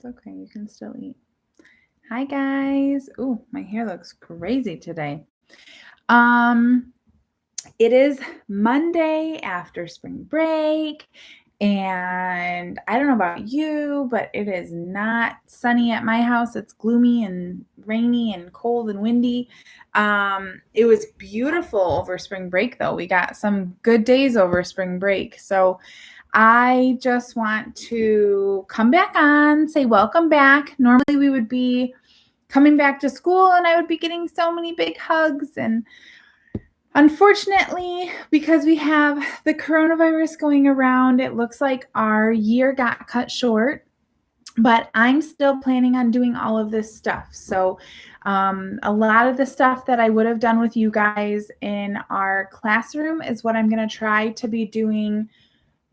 It's okay. You can still eat. Hi, guys. Ooh, my hair looks crazy today. It is Monday after spring break, and I don't know about you, but it is not sunny at my house. It's gloomy and rainy and cold and windy. It was beautiful over spring break, though. We got some good days over spring break. So I just want to come back on, say welcome back. Normally we would be coming back to school and I would be getting so many big hugs. And unfortunately, because we have the coronavirus going around, it looks like our year got cut short. But I'm still planning on doing all of this stuff. So a lot of the stuff that I would have done with you guys in our classroom is what I'm going to try to be doing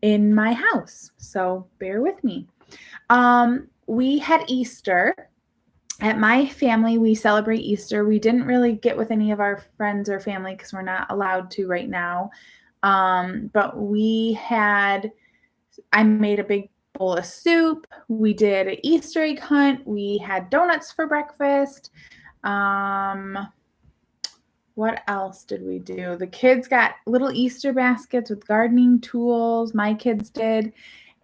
in my house. So bear with me. We had Easter. At my family, we celebrate Easter. We didn't really get with any of our friends or family because we're not allowed to right now. But I made a big bowl of soup. We did an Easter egg hunt. We had donuts for breakfast. What else did we do? The kids got little Easter baskets with gardening tools. My kids did.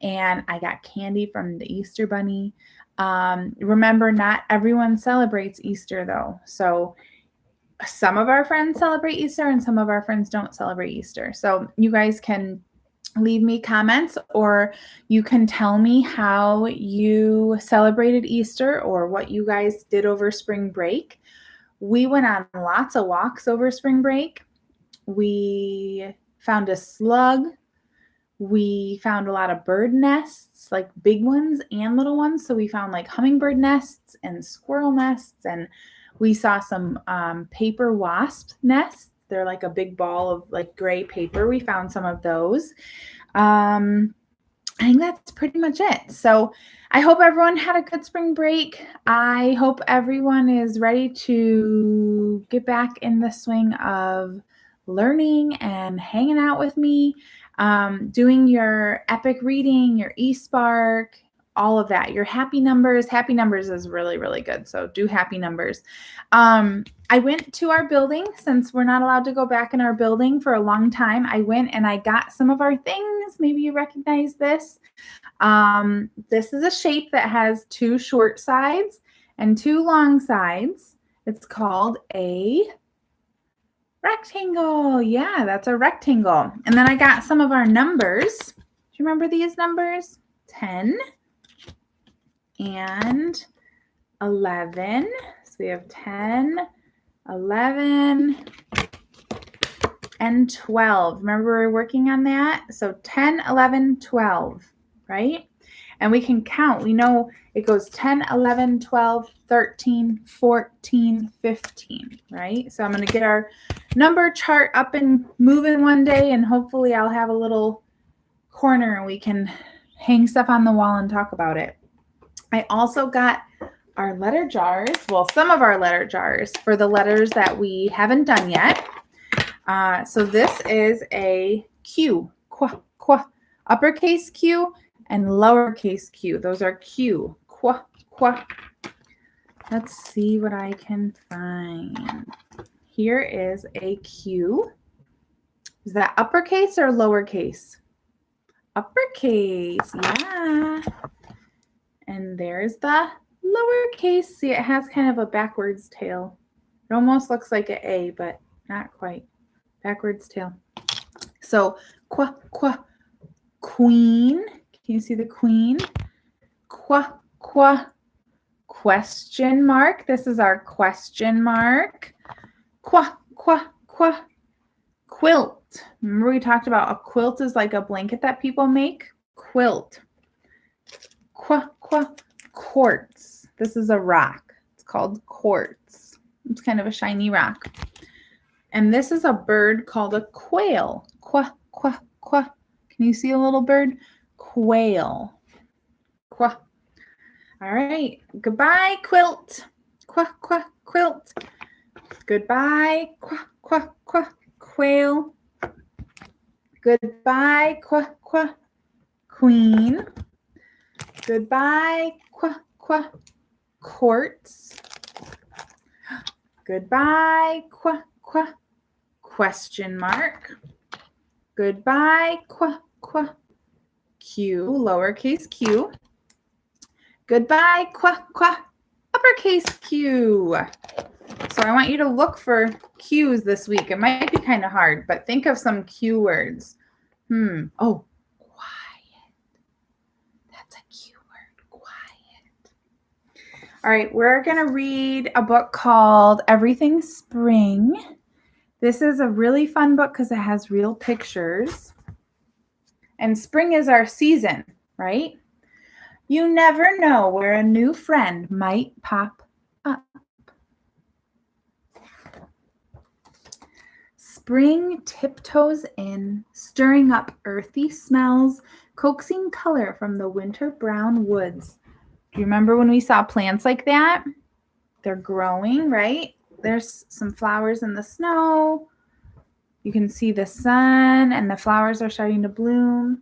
And I got candy from the Easter bunny. Remember, not everyone celebrates Easter, though. So some of our friends celebrate Easter and some of our friends don't celebrate Easter. So you guys can leave me comments or you can tell me how you celebrated Easter or what you guys did over spring break. We went on lots of walks over spring break. We found a slug. We found a lot of bird nests, like big ones and little ones. So we found like hummingbird nests and squirrel nests, and we saw some paper wasp nests. They're like a big ball of like gray paper. We found some of those. I think that's pretty much it. So I hope everyone had a good spring break. I hope everyone is ready to get back in the swing of learning and hanging out with me, doing your epic reading, your eSpark, all of that. Your happy numbers. Happy numbers is really, really good. So do happy numbers. I went to our building since we're not allowed to go back in our building for a long time. I went and I got some of our things. Maybe you recognize this. This is a shape that has two short sides and two long sides. It's called a rectangle. Yeah, that's a rectangle. And then I got some of our numbers. Do you remember these numbers? 10 and 11. So we have 10, 11, and 12. Remember we were working on that? So 10, 11, 12, right? And we can count. We know it goes 10, 11, 12, 13, 14, 15, right? So I'm going to get our number chart up and moving one day, and hopefully I'll have a little corner and we can hang stuff on the wall and talk about it. I also got our letter jars, well, some of our letter jars for the letters that we haven't done yet. So this is a Q, uppercase Q and lowercase q. Those are Q, qua. Let's see what I can find. Here is a Q. Is that uppercase or lowercase? Uppercase, yeah. And there's the lowercase. See, it has kind of a backwards tail. It almost looks like an A, but not quite. Backwards tail. So, queen. Can you see the queen? Question mark. This is our question mark. Quilt. Remember we talked about a quilt is like a blanket that people make? Quilt. Quartz. This is a rock. It's called quartz. It's kind of a shiny rock. And this is a bird called a quail. Can you see a little bird? Quail. All right. Goodbye, quilt. Quilt. Goodbye, quail. Goodbye, queen. Goodbye, quartz. Goodbye, question mark. Goodbye, Q, lowercase q. Goodbye, uppercase Q. So I want you to look for Q's this week. It might be kind of hard, but think of some Q words. Oh, quiet. That's a Q word, quiet. All right, we're going to read a book called Everything Spring. This is a really fun book because it has real pictures. And spring is our season, right? You never know where a new friend might pop up. Spring tiptoes in, stirring up earthy smells, coaxing color from the winter brown woods. Do you remember when we saw plants like that? They're growing, right? There's some flowers in the snow. You can see the sun and the flowers are starting to bloom.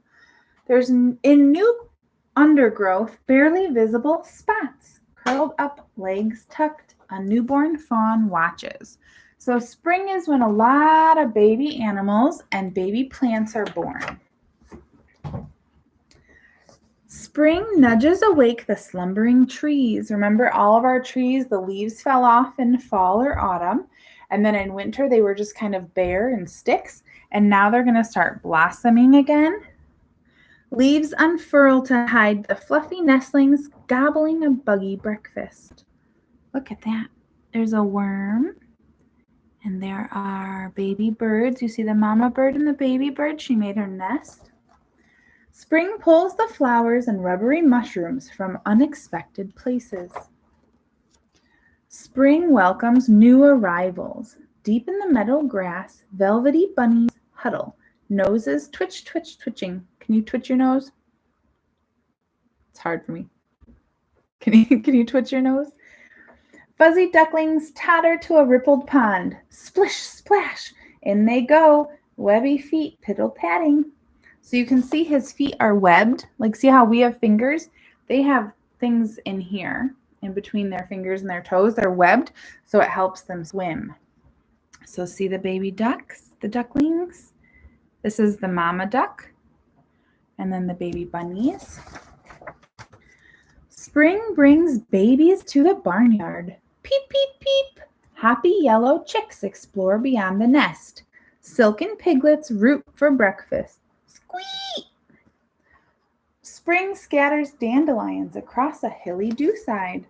There's in new undergrowth, barely visible spots, curled up, legs tucked, a newborn fawn watches. So spring is when a lot of baby animals and baby plants are born. Spring nudges awake the slumbering trees. Remember, all of our trees, the leaves fell off in fall or autumn, and then in winter they were just kind of bare and sticks, and now they're going to start blossoming again. Leaves unfurl to hide the fluffy nestlings gobbling a buggy breakfast. Look at that. There's a worm, and there are baby birds. You see the mama bird and the baby bird. She made her nest. Spring pulls the flowers and rubbery mushrooms from unexpected places. Spring welcomes new arrivals. Deep in the meadow grass, velvety bunnies huddle, noses twitch, twitch, twitching. Can you twitch your nose? It's hard for me. Can you twitch your nose? Fuzzy ducklings totter to a rippled pond. Splish, splash, in they go, webby feet piddle-patting. So you can see his feet are webbed. Like, see how we have fingers? They have things in here, in between their fingers and their toes. They're webbed, so it helps them swim. So see the baby ducks, the ducklings? This is the mama duck, and then the baby bunnies. Spring brings babies to the barnyard. Peep, peep, peep. Happy yellow chicks explore beyond the nest. Silken piglets root for breakfast. Squeak! Spring scatters dandelions across a hilly dewside.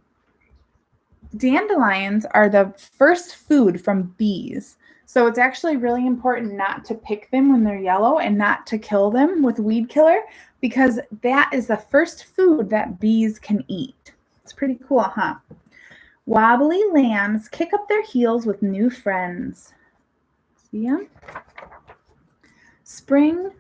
Dandelions are the first food from bees. So it's actually really important not to pick them when they're yellow and not to kill them with weed killer, because that is the first food that bees can eat. It's pretty cool, huh? Wobbly lambs kick up their heels with new friends. See them? Spring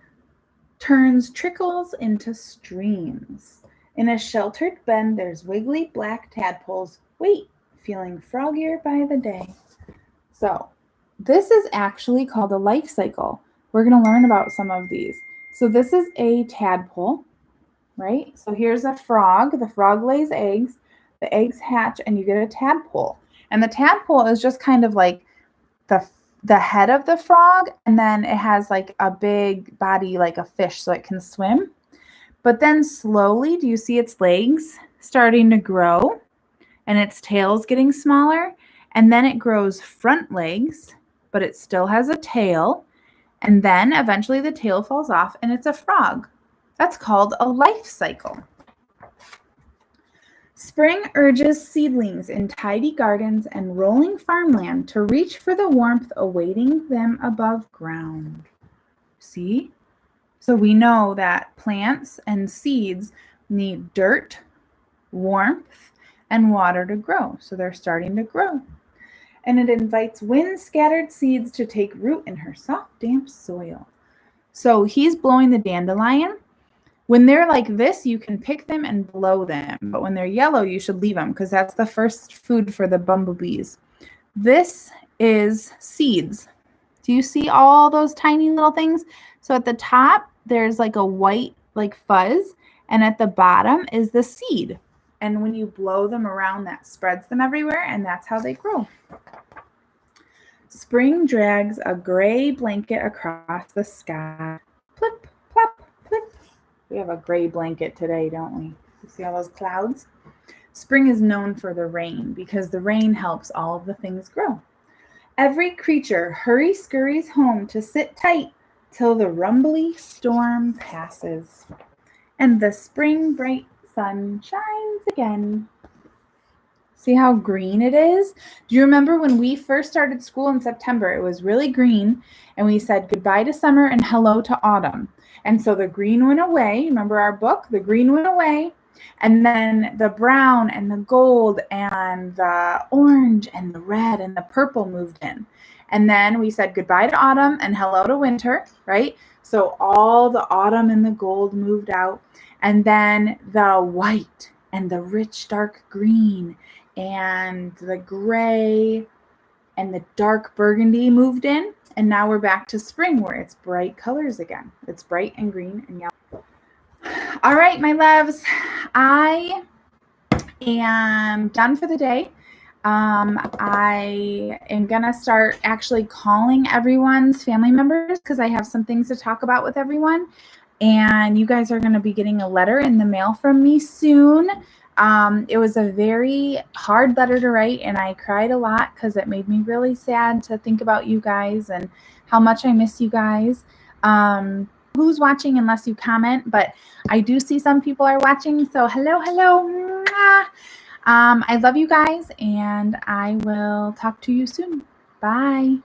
turns trickles into streams. In a sheltered bend, there's wiggly black tadpoles. Wait, feeling froggier by the day. So this is actually called a life cycle. We're going to learn about some of these. So this is a tadpole, right? So here's a frog. The frog lays eggs. The eggs hatch and you get a tadpole. And the tadpole is just kind of like the head of the frog, and then it has like a big body like a fish so it can swim. But then slowly, do you see its legs starting to grow and its tail's getting smaller? And then it grows front legs, but it still has a tail. And then eventually the tail falls off and it's a frog. That's called a life cycle. Spring urges seedlings in tidy gardens and rolling farmland to reach for the warmth awaiting them above ground. See? So we know that plants and seeds need dirt, warmth, and water to grow. So they're starting to grow. And it invites wind-scattered seeds to take root in her soft, damp soil. So he's blowing the dandelion. When they're like this, you can pick them and blow them. But when they're yellow, you should leave them because that's the first food for the bumblebees. This is seeds. Do you see all those tiny little things? So at the top, there's like a white like fuzz. And at the bottom is the seed. And when you blow them around, that spreads them everywhere, and that's how they grow. Spring drags a gray blanket across the sky. Plip, plop, plip. We have a gray blanket today, don't we? You see all those clouds? Spring is known for the rain because the rain helps all of the things grow. Every creature hurry-scurries home to sit tight till the rumbly storm passes, and the spring bright sun shines again. See how green it is? Do you remember when we first started school in September? It was really green, and we said goodbye to summer and hello to autumn. And so the green went away. Remember our book? The green went away. And then the brown and the gold and the orange and the red and the purple moved in. And then we said goodbye to autumn and hello to winter, right? So all the autumn and the gold moved out. And then the white and the rich dark green and the gray and the dark burgundy moved in. And now we're back to spring where it's bright colors again. It's bright and green and yellow. All right, my loves, I am done for the day. I am going to start actually calling everyone's family members because I have some things to talk about with everyone. And you guys are going to be getting a letter in the mail from me soon. It was a very hard letter to write, and I cried a lot because it made me really sad to think about you guys and how much I miss you guys. Who's watching unless you comment, but I do see some people are watching, so hello. I love you guys, and I will talk to you soon. Bye.